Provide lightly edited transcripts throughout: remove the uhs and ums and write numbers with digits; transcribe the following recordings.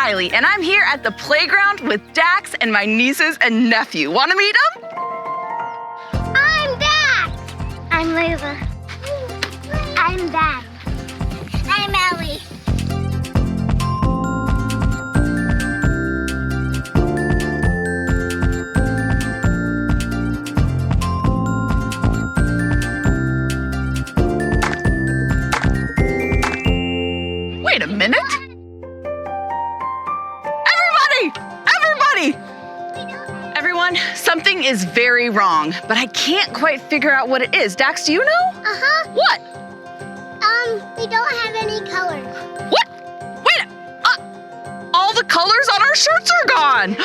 Kylee, and I'm here at the playground with Dax and my nieces and nephew. Want to meet them? I'm Dax. I'm Layla. I'm Dax. I'm Ellie. Wait a minute. Everyone, something is very wrong, but I can't quite figure out what it is. Dax, do you know? Uh-huh. What? We don't have any colors. What? Wait, all the colors on our shirts are gone.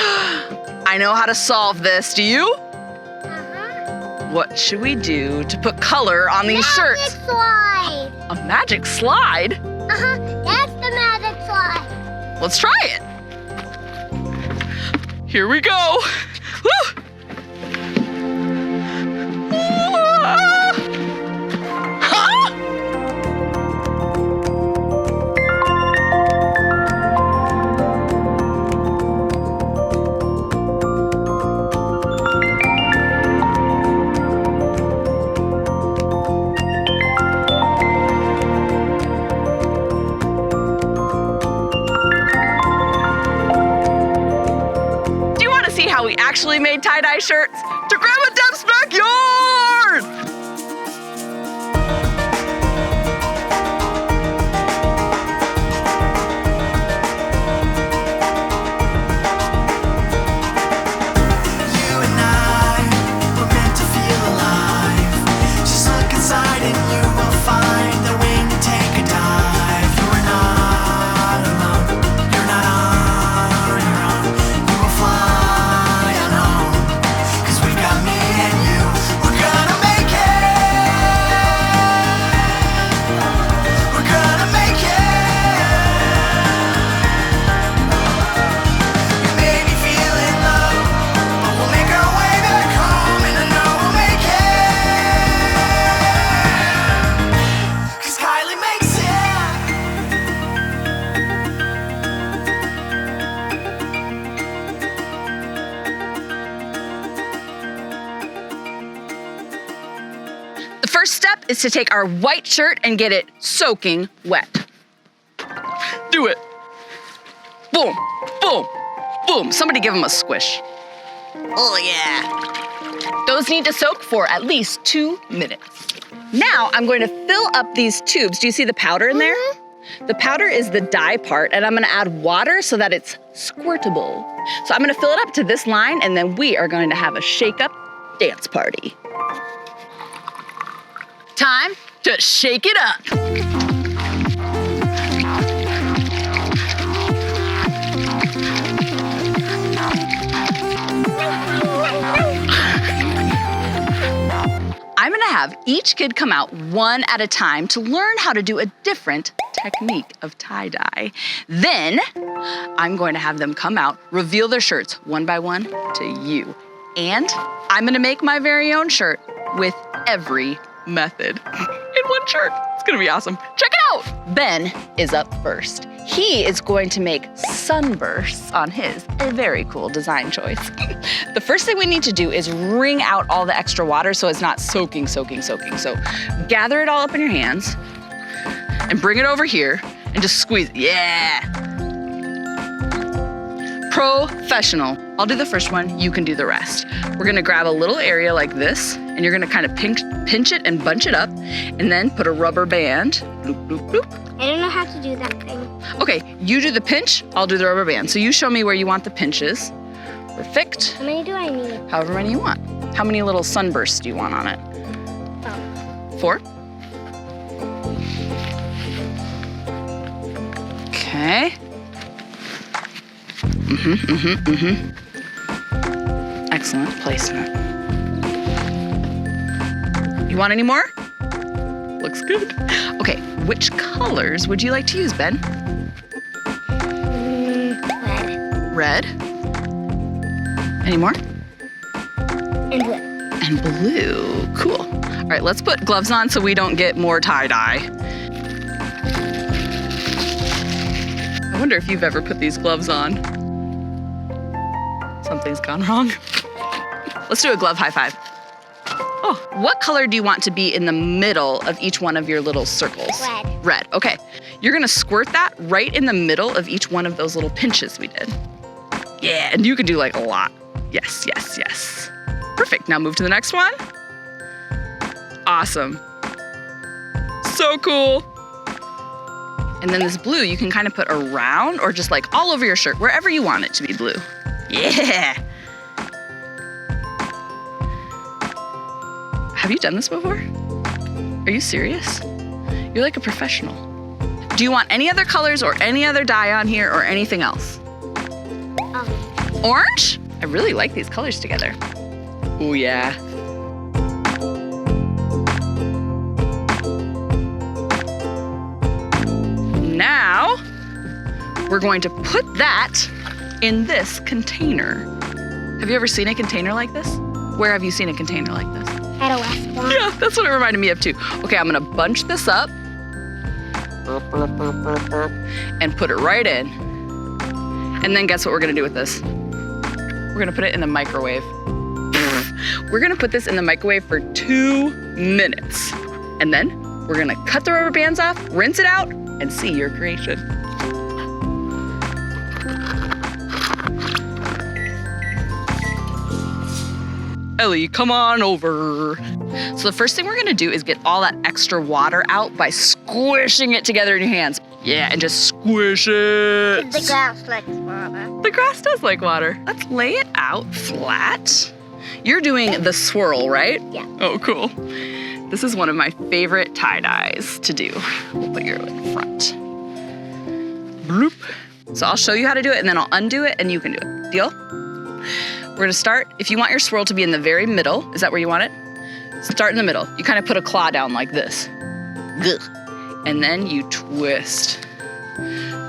I know how to solve this. Do you? Uh-huh. What should we do to put color on these shirts? Magic slide. A magic slide? Uh-huh. That's the magic slide. Let's try it. Here we go. Woo! Huh? How we actually made tie-dye shirts to Grandma Deb's backyard! You and I were meant to feel alive. Just look inside and you will find that when you take a dive, you are not alone. You're not on your own. You will fly. The first step is to take our white shirt and get it soaking wet. Do it. Boom, boom, boom. Somebody give them a squish. Oh yeah. Those need to soak for at least 2 minutes. Now I'm going to fill up these tubes. Do you see the powder in there? Mm-hmm. The powder is the dye part, and I'm gonna add water so that it's squirtable. So I'm gonna fill it up to this line, and then we are going to have a shake-up dance party. Time to shake it up. I'm gonna have each kid come out one at a time to learn how to do a different technique of tie-dye. Then I'm going to have them come out, reveal their shirts one by one to you. And I'm gonna make my very own shirt with every method in one shirt. It's gonna be awesome. Check it out. Ben is up first. He is going to make sunbursts on his, a very cool design choice. The first thing we need to do is wring out all the extra water so it's not soaking. So gather it all up in your hands and bring it over here and just squeeze it. Yeah. Professional. I'll do the first one, you can do the rest. We're gonna grab a little area like this, and you're gonna kind of pinch it and bunch it up, and then put a rubber band, bloop, bloop, bloop. I don't know how to do that thing. Okay, you do the pinch, I'll do the rubber band. So you show me where you want the pinches. Perfect. How many do I need? However many you want. How many little sunbursts do you want on it? 4? Okay. Excellent placement. You want any more? Looks good. Okay, which colors would you like to use, Ben? Red. Red. Any more? And blue. And blue. Cool. All right, let's put gloves on so we don't get more tie-dye. I wonder wonder if you've ever put these gloves on. Something's gone wrong. Let's do a glove high five. Oh, what color do you want to be in the middle of each one of your little circles? Red. Red, okay. You're gonna squirt that right in the middle of each one of those little pinches we did. Yeah, and you can do like a lot. Yes, yes, yes. Perfect, now move to the next one. Awesome. So cool. And then this blue you can kind of put around or just like all over your shirt, wherever you want it to be blue. Yeah. Have you done this before? Are you serious? You're like a professional. Do you want any other colors or any other dye on here or anything else? Orange? I really like these colors together. Oh yeah. Now, we're going to put that in this container. Have you ever seen a container like this? Where have you seen a container like this? At a restaurant. Yeah, that's what it reminded me of too. Okay, I'm gonna bunch this up and put it right in. And then guess what we're gonna do with this? We're gonna put it in the microwave. We're gonna put this in the microwave for 2 minutes. And then we're gonna cut the rubber bands off, rinse it out, and see your creation. Ellie, come on over. So the first thing we're gonna do is get all that extra water out by squishing it together in your hands. Yeah, and just squish it. The grass likes water. The grass does like water. Let's lay it out flat. You're doing the swirl, right? Yeah. Oh, cool. This is one of my favorite tie-dyes to do. We'll put your in front. Bloop. So I'll show you how to do it and then I'll undo it and you can do it. Deal? We're gonna start, if you want your swirl to be in the very middle, is that where you want it? Start in the middle. You kind of put a claw down like this. Gugh. And then you twist.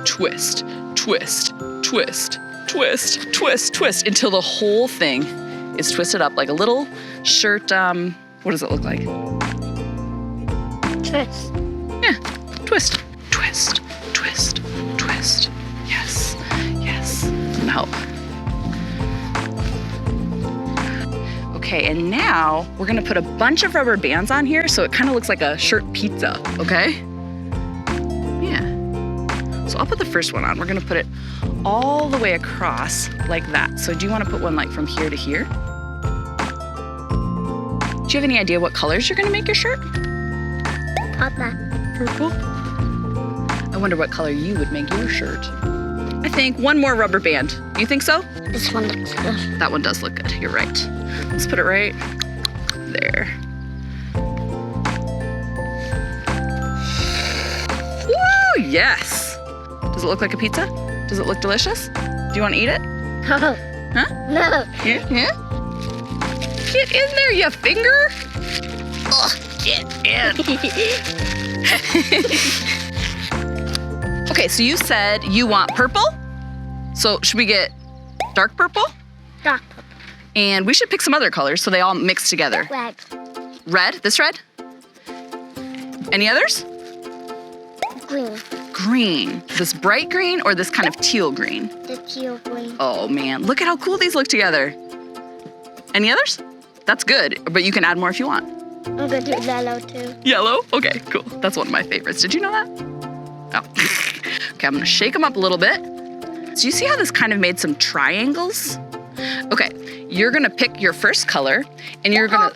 Twist, twist, twist, twist, twist, twist, until the whole thing is twisted up like a little shirt, what does it look like? Twist. Yeah, twist, twist, twist, twist. Yes, yes, it's gonna help. Okay, and now we're gonna put a bunch of rubber bands on here so it kind of looks like a shirt pizza, okay? Yeah. So I'll put the first one on. We're gonna put it all the way across like that. So do you wanna put one like from here to here? Do you have any idea what colors you're gonna make your shirt? Purple. I wonder what color you would make your shirt. I think one more rubber band. You think so? This one looks good. That one does look good, you're right. Let's put it right there. Woo, yes. Does it look like a pizza? Does it look delicious? Do you want to eat it? No. Huh? No. Yeah, yeah. Get in there, you finger. Ugh, get in. Okay, so you said you want purple. So should we get dark purple? Dark purple. And we should pick some other colors so they all mix together. Red. Red, this red? Any others? Green. Green. This bright green or this kind of teal green? The teal green. Oh man, look at how cool these look together. Any others? That's good, but you can add more if you want. I'm gonna do yellow too. Yellow? Okay, cool. That's one of my favorites. Did you know that? Oh. Okay, I'm gonna shake them up a little bit. So you see how this kind of made some triangles? Okay, you're gonna pick your first color and you're gonna...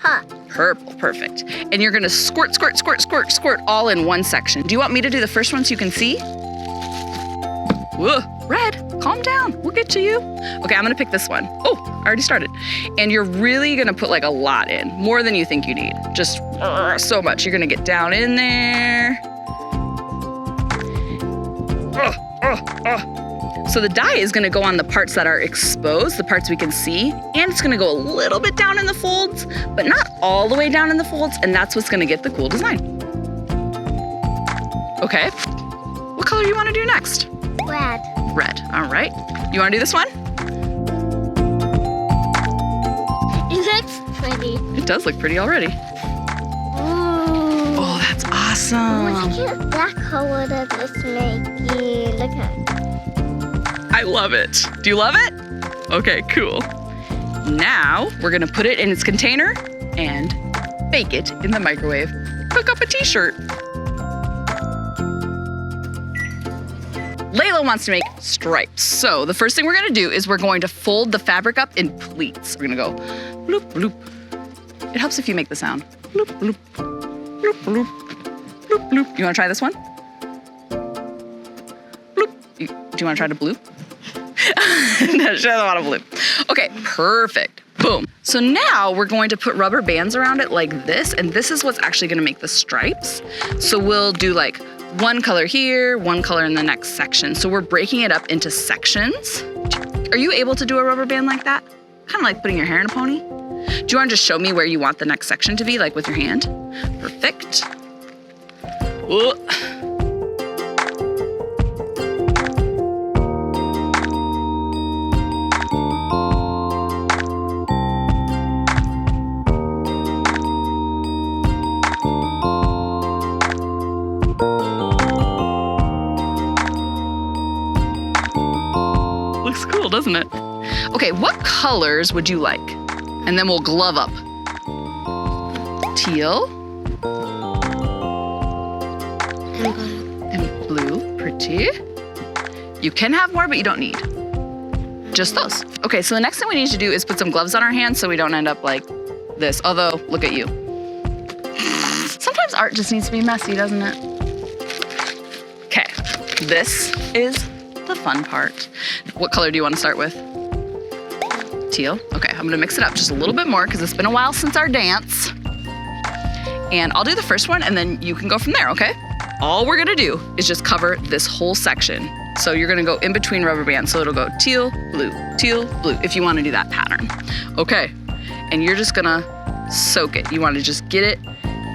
Purple, perfect. And you're gonna squirt, squirt, squirt, squirt, squirt all in one section. Do you want me to do the first one so you can see? Whoa, red, calm down, we'll get to you. Okay, I'm gonna pick this one. Oh, I already started. And you're really gonna put like a lot in, more than you think you need. Just so much. You're gonna get down in there. So the dye is gonna go on the parts that are exposed, the parts we can see, and it's gonna go a little bit down in the folds, but not all the way down in the folds, and that's what's gonna get the cool design. Okay, what color do you wanna do next? Red. Red, all right. You wanna do this one? It looks pretty. It does look pretty already. Ooh. Oh, that's awesome. Look at that color that this make. Yeah, look at it. I love it. Do you love it? Okay, cool. Now we're gonna put it in its container and bake it in the microwave. Cook up a t-shirt. Layla wants to make stripes. So the first thing we're gonna do is we're going to fold the fabric up in pleats. We're gonna go bloop, bloop. It helps if you make the sound. Bloop, bloop, bloop, bloop, bloop, bloop. You wanna try this one? Bloop. Do you wanna try to bloop? No, she doesn't wanna bloop. Okay, perfect. Boom. So now we're going to put rubber bands around it like this, and this is what's actually gonna make the stripes. So we'll do like one color here, one color in the next section. So we're breaking it up into sections. Are you able to do a rubber band like that? Kind of like putting your hair in a pony. Do you want to just show me where you want the next section to be, like with your hand? Perfect. Ooh. Looks cool, doesn't it? Okay, what colors would you like? And then we'll glove up. Teal. And blue, pretty. You can have more, but you don't need. Just those. Okay, so the next thing we need to do is put some gloves on our hands so we don't end up like this. Although, look at you. Sometimes art just needs to be messy, doesn't it? Okay, this is the fun part. What color do you want to start with? Teal. Okay, I'm gonna mix it up just a little bit more because it's been a while since our dance. And I'll do the first one and then you can go from there, okay? All we're gonna do is just cover this whole section. So you're gonna go in between rubber bands. So it'll go teal, blue, if you wanna do that pattern. Okay, and you're just gonna soak it. You wanna just get it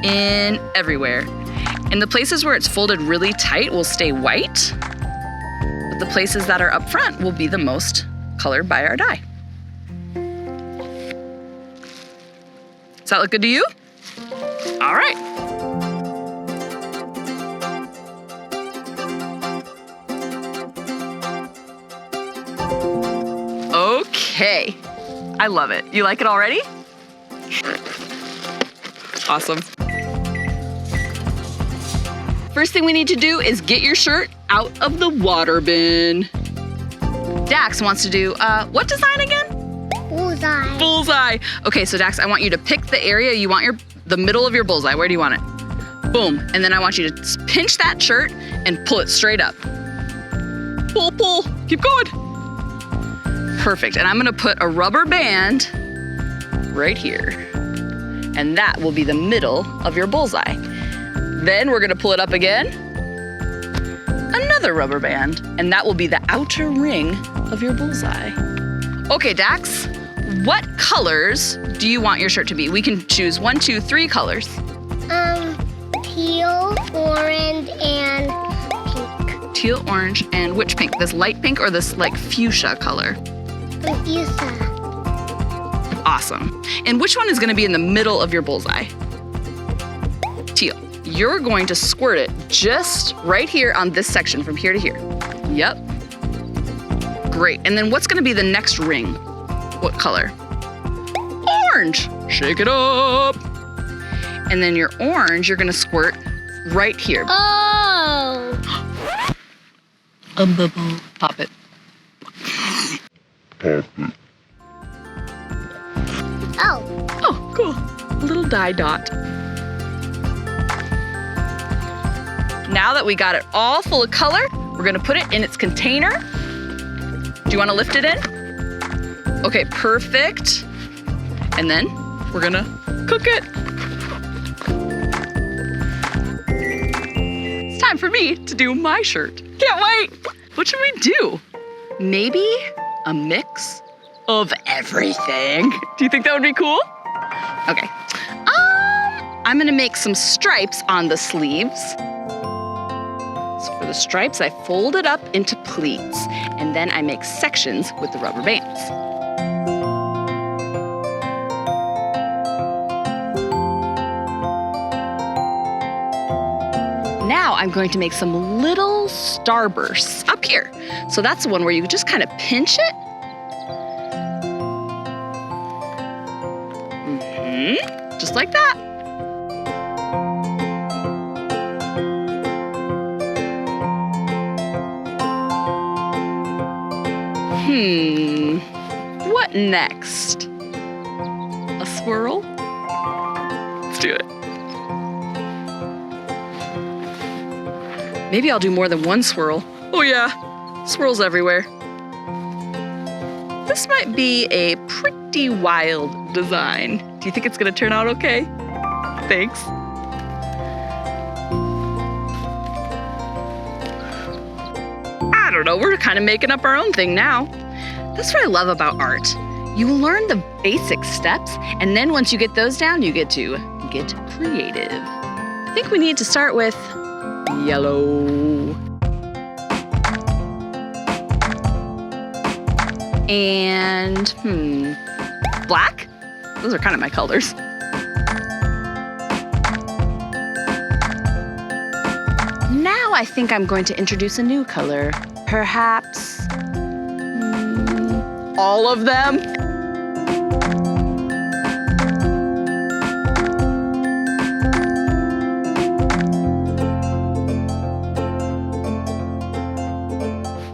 in everywhere. And the places where it's folded really tight will stay white, but the places that are up front will be the most colored by our dye. Does that look good to you? All right. Okay. I love it. You like it already? Awesome. First thing we need to do is get your shirt out of the water bin. Dax wants to do, what design again? Bullseye. Bullseye. Okay, so Dax, I want you to pick the area you want the middle of your bullseye. Where do you want it? Boom. And then I want you to pinch that shirt and pull it straight up. Pull, pull. Keep going. Perfect. And I'm gonna put a rubber band right here. And that will be the middle of your bullseye. Then we're gonna pull it up again. Another rubber band. And that will be the outer ring of your bullseye. Okay, Dax, what colors do you want your shirt to be? We can choose 1, 2, 3 colors. Teal, orange, and pink. Teal, orange, and which pink? This light pink or this like fuchsia color? Fuchsia. Awesome. And which one is gonna be in the middle of your bullseye? Teal. You're going to squirt it just right here on this section from here to here. Yep. Great. And then what's gonna be the next ring? What color? Orange. Shake it up. And then your orange, you're gonna squirt right here. Oh. A bubble. Pop it. Oh. Oh, cool. A little dye dot. Now that we got it all full of color, we're gonna put it in its container. Do you wanna lift it in? Okay, perfect. And then we're gonna cook it. It's time for me to do my shirt. Can't wait. What should we do? Maybe a mix of everything. Do you think that would be cool? Okay. I'm gonna make some stripes on the sleeves. So for the stripes, I fold it up into pleats, and then I make sections with the rubber bands. Now I'm going to make some little starbursts up here. So that's the one where you just kind of pinch it. Just like that. What next? A swirl? Let's do it. Maybe I'll do more than one swirl. Oh yeah, swirls everywhere. This might be a pretty wild design. Do you think it's gonna turn out okay? Thanks. I don't know, we're kind of making up our own thing now. That's what I love about art. You learn the basic steps, and then once you get those down, you get to get creative. I think we need to start with yellow. And, black? Those are kind of my colors. Now I think I'm going to introduce a new color. Perhaps all of them?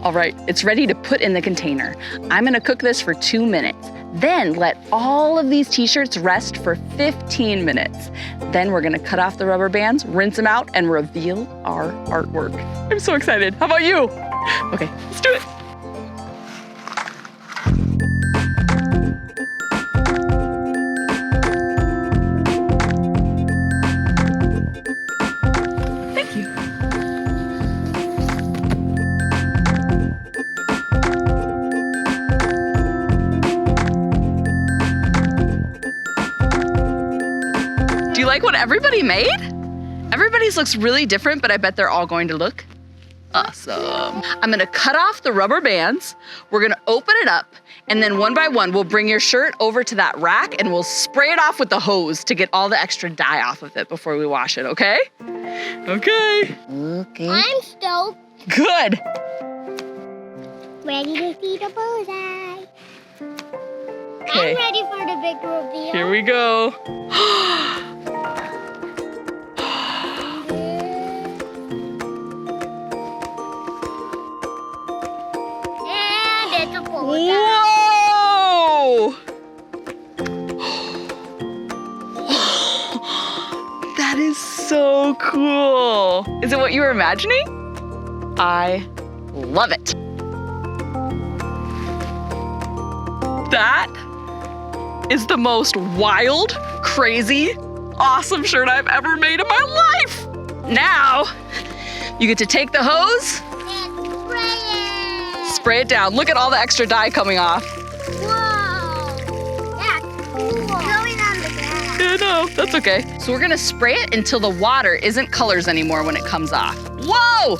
All right, it's ready to put in the container. I'm gonna cook this for 2 minutes. Then let all of these t-shirts rest for 15 minutes. Then we're gonna cut off the rubber bands, rinse them out, and reveal our artwork. I'm so excited. How about you? Okay, let's do it. Thank you. Do you like what everybody made? Everybody's looks really different, but I bet they're all going to look awesome. I'm gonna cut off the rubber bands. We're gonna open it up, and then one by one, we'll bring your shirt over to that rack and we'll spray it off with the hose to get all the extra dye off of it before we wash it, okay? Okay. Okay. I'm stoked. Good. Ready to see the bullseye. Okay. I'm ready for the big reveal. Here we go. And it's a bullseye. Whoa! That is so cool. Is it what you were imagining? I love it. That is the most wild, crazy, awesome shirt I've ever made in my life. Now, you get to take the hose, And spray it. spray it down. Look at all the extra dye coming off. Whoa. That's cool. Going on the ground. Yeah, no, that's okay. So we're gonna spray it until the water isn't colors anymore when it comes off. Whoa!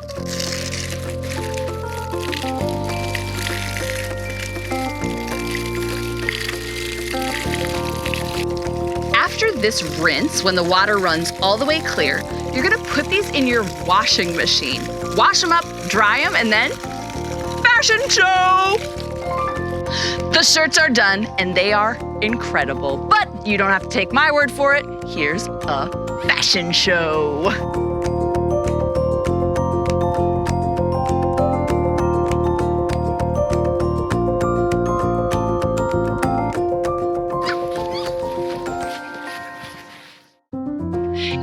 After this rinse, when the water runs all the way clear, you're gonna put these in your washing machine. Wash them up, dry them, and then fashion show! The shirts are done, and they are incredible. But you don't have to take my word for it. Here's a fashion show.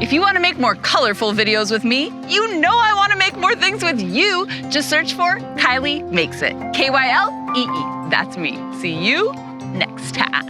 If you want to make more colorful videos with me, you know I want to make more things with you. Just search for Kylee Makes It. Kylee. That's me. See you next time.